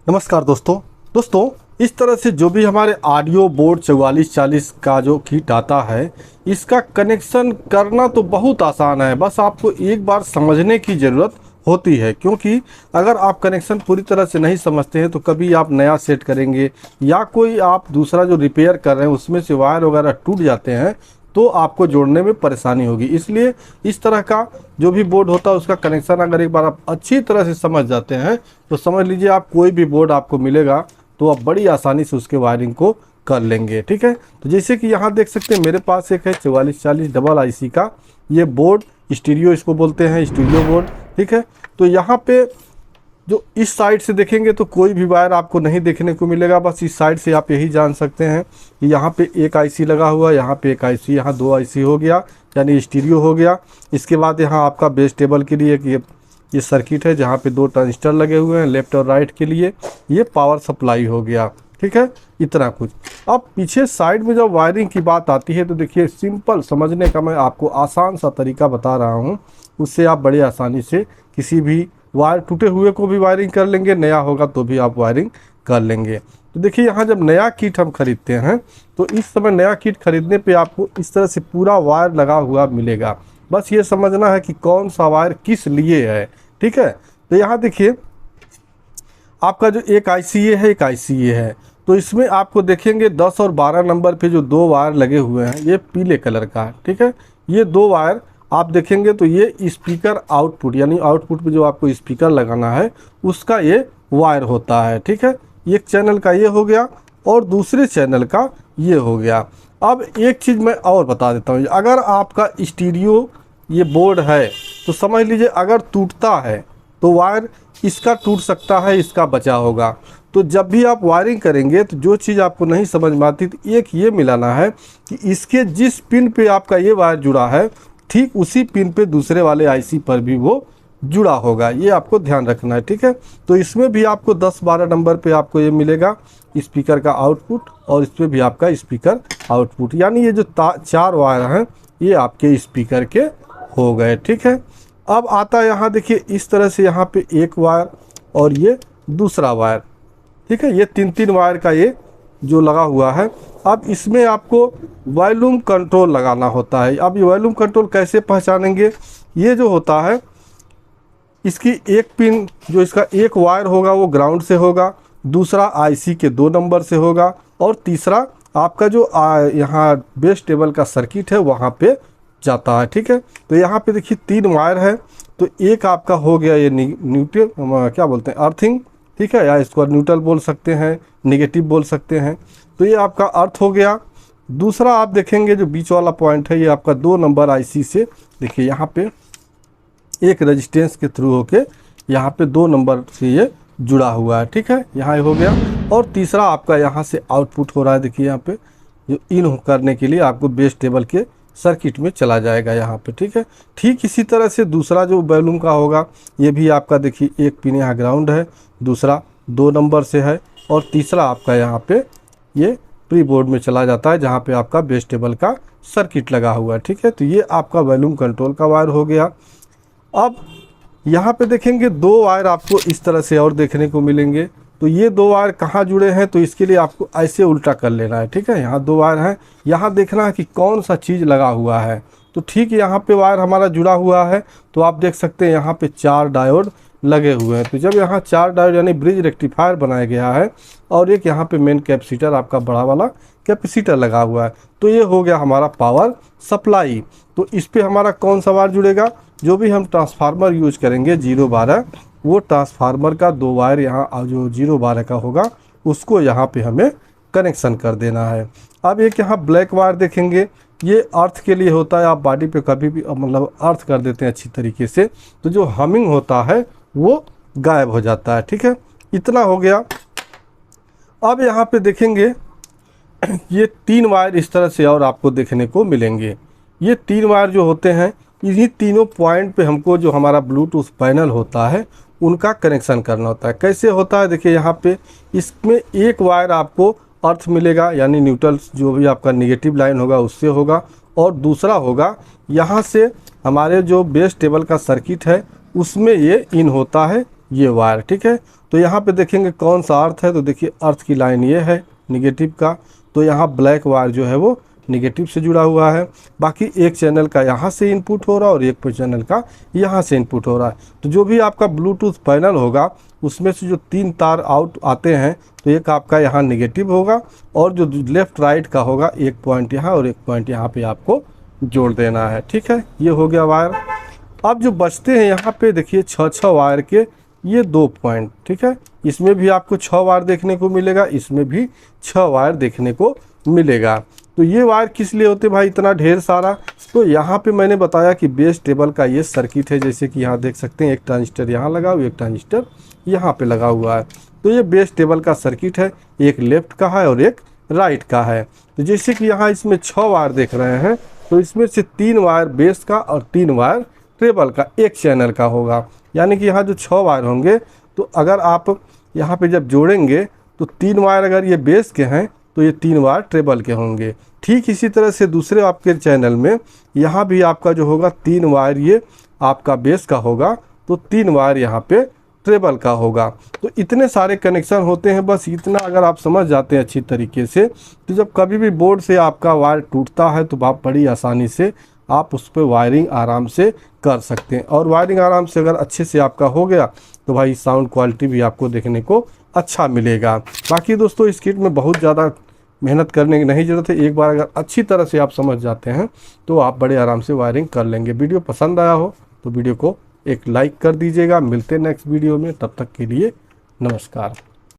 नमस्कार दोस्तों इस तरह से जो भी हमारे ऑडियो बोर्ड 4440 का जो किट आता है, इसका कनेक्शन करना तो बहुत आसान है। बस आपको एक बार समझने की ज़रूरत होती है, क्योंकि अगर आप कनेक्शन पूरी तरह से नहीं समझते हैं तो कभी आप नया सेट करेंगे या कोई आप दूसरा जो रिपेयर कर रहे हैं उसमें से वायर वगैरह टूट जाते हैं तो आपको जोड़ने में परेशानी होगी। इसलिए इस तरह का जो भी बोर्ड होता है उसका कनेक्शन अगर एक बार आप अच्छी तरह से समझ जाते हैं तो समझ लीजिए आप कोई भी बोर्ड आपको मिलेगा तो आप बड़ी आसानी से उसके वायरिंग को कर लेंगे। ठीक है, तो जैसे कि यहाँ देख सकते हैं मेरे पास एक है 4440 डबल आईसी का ये बोर्ड, स्टीरियो इसको बोलते हैं, स्टीरियो बोर्ड। ठीक है, तो यहाँ पे जो इस साइड से देखेंगे तो कोई भी वायर आपको नहीं देखने को मिलेगा। बस इस साइड से आप यही जान सकते हैं कि यहाँ पे एक आईसी लगा हुआ, यहाँ पे एक आईसी, यहाँ दो आईसी हो गया, यानी स्टीरियो हो गया। इसके बाद यहाँ आपका बेस टेबल के लिए ये सर्किट है जहाँ पे दो ट्रांजिस्टर लगे हुए हैं लेफ्ट और राइट के लिए, ये पावर सप्लाई हो गया। ठीक है, इतना कुछ। अब पीछे साइड में जब वायरिंग की बात आती है तो देखिए सिंपल समझने का मैं आपको आसान सा तरीका बता रहा हूँ, उससे आप बड़े आसानी से किसी भी वायर टूटे हुए को भी वायरिंग कर लेंगे, नया होगा तो भी आप वायरिंग कर लेंगे। तो देखिए यहाँ जब नया किट हम खरीदते हैं तो इस समय नया किट खरीदने पे आपको इस तरह से पूरा वायर लगा हुआ मिलेगा। बस ये समझना है कि कौन सा वायर किस लिए है। ठीक है, तो यहाँ देखिए आपका जो एक ICA है, एक ICA है, तो इसमें आपको देखेंगे 10 और 12 नंबर पे जो दो वायर लगे हुए हैं ये पीले कलर का है। ठीक है, ये दो वायर आप देखेंगे तो ये स्पीकर आउटपुट, यानी आउटपुट पे जो आपको स्पीकर लगाना है उसका ये वायर होता है। ठीक है, एक चैनल का ये हो गया और दूसरे चैनल का ये हो गया। अब एक चीज़ मैं और बता देता हूँ, अगर आपका स्टीरियो ये बोर्ड है तो समझ लीजिए अगर टूटता है तो वायर इसका टूट सकता है, इसका बचा होगा। तो जब भी आप वायरिंग करेंगे तो जो चीज़ आपको नहीं समझ में आती तो एक ये मिलाना है कि इसके जिस पिन पे आपका ये वायर जुड़ा है ठीक उसी पिन पे दूसरे वाले आईसी पर भी वो जुड़ा होगा, ये आपको ध्यान रखना है। ठीक है, तो इसमें भी आपको 10-12 नंबर पे आपको ये मिलेगा स्पीकर का आउटपुट और इस पर भी आपका स्पीकर आउटपुट, यानी ये जो चार वायर हैं ये आपके स्पीकर के हो गए। ठीक है, अब आता है यहाँ देखिए इस तरह से यहाँ पे एक वायर और ये दूसरा वायर। ठीक है, ये तीन वायर का ये जो लगा हुआ है। अब इसमें आपको वॉल्यूम कंट्रोल लगाना होता है। अब ये वॉल्यूम कंट्रोल कैसे पहचानेंगे, ये जो होता है इसकी एक पिन जो इसका एक वायर होगा वो ग्राउंड से होगा, दूसरा आईसी के 2 नंबर से होगा और तीसरा आपका जो यहाँ बेस टेबल का सर्किट है वहाँ पे जाता है। ठीक है, तो यहाँ पे देखिए 3 वायर है, तो एक आपका हो गया ये न्यूट्रल, क्या बोलते हैं, अर्थिंग। ठीक है, या इसको न्यूट्रल बोल सकते हैं, नेगेटिव बोल सकते हैं, तो ये आपका अर्थ हो गया। दूसरा आप देखेंगे जो बीच वाला पॉइंट है ये आपका 2 नंबर आईसी से देखिए यहाँ पे एक रेजिस्टेंस के थ्रू होके यहाँ पे 2 नंबर से ये जुड़ा हुआ है। ठीक है, यहाँ हो गया। और तीसरा आपका यहाँ से आउटपुट हो रहा है, देखिए यहाँ पे जो इन करने के लिए आपको बेस टेबल के सर्किट में चला जाएगा यहाँ पे। ठीक है, ठीक इसी तरह से दूसरा जो वॉल्यूम का होगा ये भी आपका देखिए एक पिन यहाँ ग्राउंड है, दूसरा 2 नंबर से है और तीसरा आपका यहाँ पे ये प्री बोर्ड में चला जाता है जहाँ पे आपका बेस टेबल का सर्किट लगा हुआ है। ठीक है, तो ये आपका वॉल्यूम कंट्रोल का वायर हो गया। अब यहाँ पे देखेंगे 2 वायर आपको इस तरह से और देखने को मिलेंगे, तो ये 2 वायर कहाँ जुड़े हैं तो इसके लिए आपको ऐसे उल्टा कर लेना है। ठीक है, यहाँ 2 वायर हैं, यहाँ देखना है कि कौन सा चीज़ लगा हुआ है। तो ठीक यहाँ पे वायर हमारा जुड़ा हुआ है, तो आप देख सकते हैं यहाँ पे 4 डायोड लगे हुए हैं। तो जब यहाँ 4 डायोड यानी ब्रिज रेक्टिफायर बनाया गया है और एक यहाँ पे मेन कैपेसिटर आपका बड़ा वाला कैपेसिटर लगा हुआ है, तो ये हो गया हमारा पावर सप्लाई। तो इस पर हमारा कौन सा वायर जुड़ेगा, जो भी हम ट्रांसफार्मर यूज करेंगे 012 वो ट्रांसफार्मर का 2 वायर यहाँ जो 012 का होगा उसको यहाँ पे हमें कनेक्शन कर देना है। अब एक यहाँ ब्लैक वायर देखेंगे, ये अर्थ के लिए होता है, आप बॉडी पे कभी भी मतलब अर्थ कर देते हैं अच्छी तरीके से तो जो हमिंग होता है वो गायब हो जाता है। ठीक है, इतना हो गया। अब यहाँ पे देखेंगे ये 3 वायर इस तरह से और आपको देखने को मिलेंगे। ये 3 वायर जो होते हैं इन्हीं तीनों पॉइंट पे हमको जो हमारा ब्लूटूथ पैनल होता है उनका कनेक्शन करना होता है। कैसे होता है देखिए यहाँ पे इसमें एक वायर आपको अर्थ मिलेगा यानी न्यूट्रल जो भी आपका नेगेटिव लाइन होगा उससे होगा और दूसरा होगा यहाँ से हमारे जो बेस टेबल का सर्किट है उसमें ये इन होता है, ये वायर, ठीक है। तो यहाँ पे देखेंगे कौन सा अर्थ है, तो देखिए अर्थ की लाइन ये है निगेटिव का, तो यहाँ ब्लैक वायर जो है वो निगेटिव से जुड़ा हुआ है। बाकी एक चैनल का यहाँ से इनपुट हो रहा है और एक चैनल का यहाँ से इनपुट हो रहा है। तो जो भी आपका ब्लूटूथ पैनल होगा उसमें से जो 3 तार आउट आते हैं, तो एक आपका यहाँ निगेटिव होगा और जो लेफ़्ट राइट का होगा, एक पॉइंट यहाँ और एक पॉइंट यहाँ पे आपको जोड़ देना है, ठीक है। ये हो गया वायर। अब जो बचते हैं यहाँ पे देखिए 6 वायर के ये 2 पॉइंट, ठीक है। इसमें भी आपको 6 वायर देखने को मिलेगा, इसमें भी 6 वायर देखने को मिलेगा। तो ये वायर किस लिए होते भाई इतना ढेर सारा? तो यहाँ पे मैंने बताया कि बेस टेबल का ये सर्किट है, जैसे कि यहाँ देख सकते हैं एक ट्रांजिस्टर यहाँ लगा हुआ, एक ट्रांजिस्टर यहाँ पे लगा हुआ है। तो ये बेस टेबल का सर्किट है, एक लेफ्ट का है और एक राइट का है। तो जैसे कि यहाँ इसमें 6 वायर देख रहे हैं, तो इसमें से 3 वायर बेस का और 3 वायर ट्रेबल का एक चैनल का होगा। यानी कि यहाँ जो 6 वायर होंगे, तो अगर आप यहाँ पे जब जोड़ेंगे तो 3 वायर अगर ये बेस के हैं तो ये 3 वायर ट्रेबल के होंगे। ठीक इसी तरह से दूसरे आपके चैनल में यहाँ भी आपका जो होगा 3 वायर ये आपका बेस का होगा, तो 3 वायर यहाँ पे ट्रेबल का होगा। तो इतने सारे कनेक्शन होते हैं, बस इतना अगर आप समझ जाते हैं अच्छी तरीके से, तो जब कभी भी बोर्ड से आपका वायर टूटता है तो आप बड़ी आसानी से आप उस पर वायरिंग आराम से कर सकते हैं। और वायरिंग आराम से अगर अच्छे से आपका हो गया तो भाई साउंड क्वालिटी भी आपको देखने को अच्छा मिलेगा। बाकी दोस्तों इस किट में बहुत ज़्यादा मेहनत करने की नहीं ज़रूरत है, एक बार अगर अच्छी तरह से आप समझ जाते हैं तो आप बड़े आराम से वायरिंग कर लेंगे। वीडियो पसंद आया हो तो वीडियो को एक लाइक कर दीजिएगा। मिलते हैं नेक्स्ट वीडियो में, तब तक के लिए नमस्कार।